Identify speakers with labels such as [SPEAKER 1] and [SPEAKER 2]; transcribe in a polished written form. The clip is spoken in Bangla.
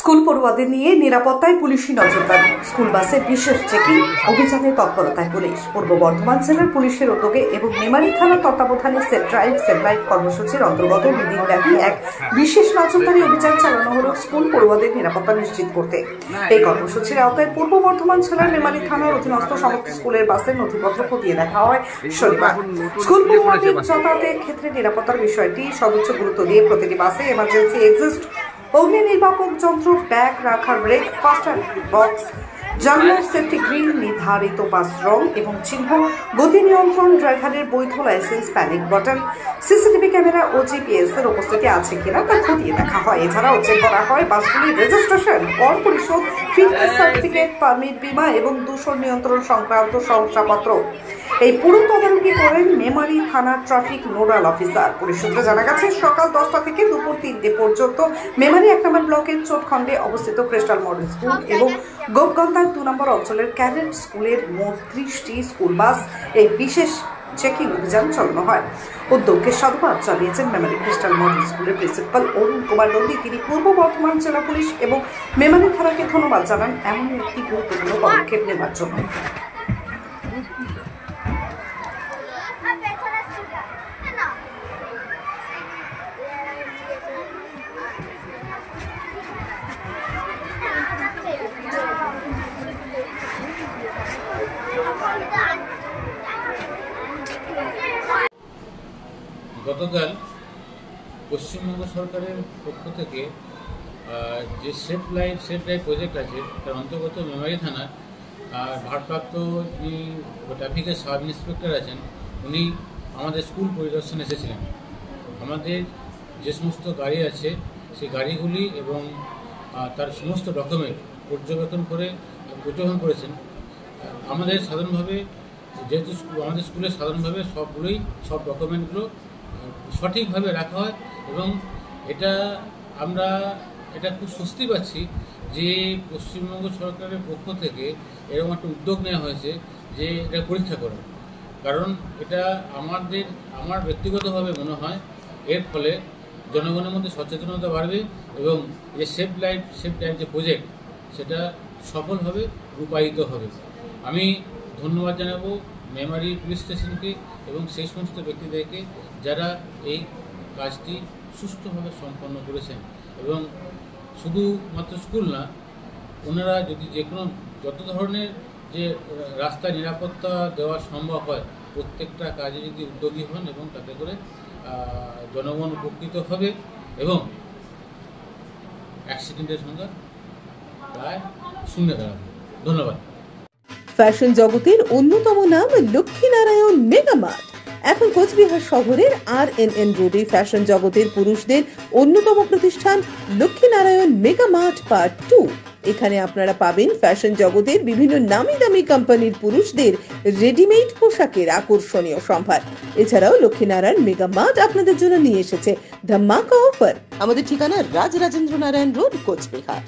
[SPEAKER 1] স্কুল পড়ুয়াদের নিয়ে নিরাপত্তায় পুলিশি নজরদারি, স্কুল বাসে বিশেষ চেকিং অভিযানে তৎপরতায় পুলিশ। পূর্ব বর্ধমান জেলার পুলিশের উদ্যোগে এবং মেমারি থানার তত্ত্বাবধানে সেভ লাইফ কর্মসূচির অন্তর্গত দুদিনব্যাপী এক বিশেষ নজরদারি অভিযান চালানো হলো স্কুল পড়ুয়াদের নিরাপত্তা নিশ্চিত করতে। এই কর্মসূচির আওতায় পূর্ব বর্ধমান জেলার মেমারি থানার অধীনস্থ সমস্ত স্কুলের বাসের নথিপত্র খতিয়ে দেখা হয় শনিবার। স্কুল পড়ুয়াদের যাতায়াতের ক্ষেত্রে নিরাপত্তার বিষয়টি সর্বোচ্চ গুরুত্ব দিয়ে প্রতিটি বাসে এমার্জেন্সি এক্সিস্ট, অগ্নি নির্বাপক যন্ত্র, ব্যাগ রাখার ব্রেক, ফার্স্ট এড বক্স, জানলার সেফটি গ্রিল, নির্ধারিত বাস রং এবং চিহ্ন, গতি নিয়ন্ত্রণ, ড্রাইভারের বৈধ licence, panic button, CCTV camera ও জিপিএস এর উপস্থিতি আছে কিনা তা খতিয়ে দেখা হয়। এছাড়াও চেক করা হয় বাসগুলির রেজিস্ট্রেশন, কর পরিশোধ, ফিটনেস সার্টিফিকেট, পারমিট, বীমা এবং দূষণ নিয়ন্ত্রণ সংক্রান্ত শংসাপত্র। এই পুরো তদারকি করেন মেমারি থানার ট্রাফিক নোডাল অফিসার। পুলিশ সূত্রে জানা গেছে, সকাল 10টা থেকে দুপুর 3টে পর্যন্ত মেমারি 1 নম্বর ব্লকের চোটখণ্ডে অবস্থিত ক্রিস্টাল মডেল স্কুল এবং গোপগন্ধার 2 নম্বর অঞ্চলের ক্যাডেট স্কুলের মোট 30টি স্কুল বাস এই বিশেষ চেকিং অভিযান চালানো হয়। উদ্যোগকে সাধুবাদ জানিয়েছেন মেমারি ক্রিস্টাল মডেল স্কুলের প্রিন্সিপাল অরুণ কুমার নন্দী। তিনি পূর্ব বর্ধমান জেলা পুলিশ এবং মেমারি থানাকে ধন্যবাদ জানান এমন একটি গুরুত্বপূর্ণ পদক্ষেপ নেওয়ার জন্য।
[SPEAKER 2] গতকাল পশ্চিমবঙ্গ সরকারের পক্ষ থেকে যে সেভ লাইফ প্রজেক্ট আছে তার অন্তর্গত মেমারি থানার ভারপ্রাপ্ত যিনি ট্রাফিকের সাব ইন্সপেক্টর আছেন, উনি আমাদের স্কুল পরিদর্শনে এসেছিলেন। আমাদের যে সমস্ত গাড়ি আছে সেই গাড়িগুলি এবং তার সমস্ত ডকুমেন্ট পর্যবেক্ষণ করেছেন। আমাদের সাধারণভাবে যেহেতু আমাদের স্কুলে সাধারণভাবে সব ডকুমেন্টগুলো সঠিকভাবে রাখা হয় এবং আমরা খুব স্বস্তি পাচ্ছি যে পশ্চিমবঙ্গ সরকারের পক্ষ থেকে এরকম একটা উদ্যোগ নেওয়া হয়েছে যে এটা পরীক্ষা করা। কারণ এটা আমার ব্যক্তিগতভাবে মনে হয় এর ফলে জনগণের মধ্যে সচেতনতা বাড়বে এবং যে সেভ লাইফ যে প্রজেক্ট সেটা সফলভাবে রূপায়িত হবে। আমি ধন্যবাদ জানাবো মেমারি পুলিশ স্টেশনকে এবং সেই সমস্ত ব্যক্তিদেরকে যারা এই কাজটি সুষ্ঠুভাবে সম্পন্ন করেছেন। এবং শুধুমাত্র স্কুল না, ওনারা যদি যত ধরনের যে রাস্তা নিরাপত্তা দেওয়া সম্ভব হয় প্রত্যেকটা কাজে যদি উদ্যোগী হন এবং তাতে করে জনগণ উপকৃত হবে এবং অ্যাক্সিডেন্টের সংখ্যা প্রায় শূন্যে দাঁড়াবে। ধন্যবাদ।
[SPEAKER 3] ফ্যাশন জগতের অন্যতম নাম লক্ষ্মীনারায়ণ মেগামার্ট। এখন কোচবিহার শহরের RNN রোডে ফ্যাশন জগতের পুরুষদের অন্যতম প্রতিষ্ঠান লক্ষ্মীনারায়ণ মেগামার্ট পার্ট 2। এখানে আপনারা পাবেন ফ্যাশন জগতের বিভিন্ন নামি দামি কোম্পানির পুরুষদের রেডিমেড পোশাকের আকর্ষণীয় সম্ভার। এছাড়াও লক্ষ্মীনারায়ণ মেগামার্ট আপনাদের জন্য নিয়ে এসেছে ধামাকা অফার। আমাদের ঠিকানা রাজরাজেন্দ্র নারায়ণ রোড, কোচবিহার।